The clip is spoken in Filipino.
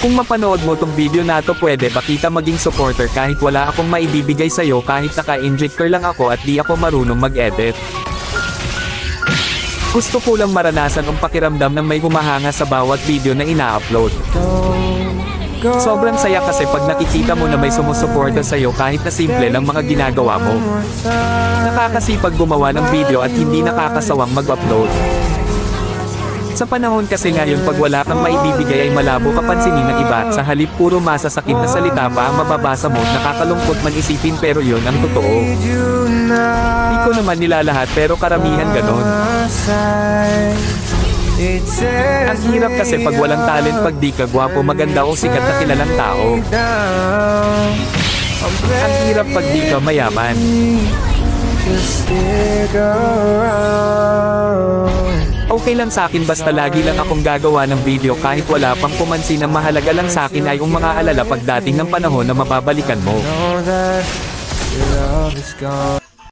Kung mapanood mo tong video na to, pwede ba kita maging supporter kahit wala akong maibibigay sa'yo, kahit naka-injector lang ako at di ako marunong mag-edit. Gusto ko lang maranasan ang pakiramdam ng may humahanga sa bawat video na ina-upload. Sobrang saya kasi pag nakikita mo na may sumusuporta sa'yo kahit na simple lang mga ginagawa mo. Nakakasipag gumawa ng video at hindi nakakasawang mag-upload. Sa panahon kasi ngayon, pag wala kang maibibigay ay malabo ka pansinin ng iba. Sa halip puro masasakit na salita pa ang mababasa mo, nakakalungkot man isipin, pero yun ang totoo. Di ko naman nilalahat pero karamihan ganon. Ang hirap kasi pag walang talent, pag di ka gwapo, maganda o sikat na kilalang tao. Ang hirap pag di ka mayaman. Okay lang sa akin basta lagi lang akong gagawa ng video kahit wala pang pumansin. Ang mahalaga lang sa akin ay yung mga alala pagdating ng panahon na mababalikan mo.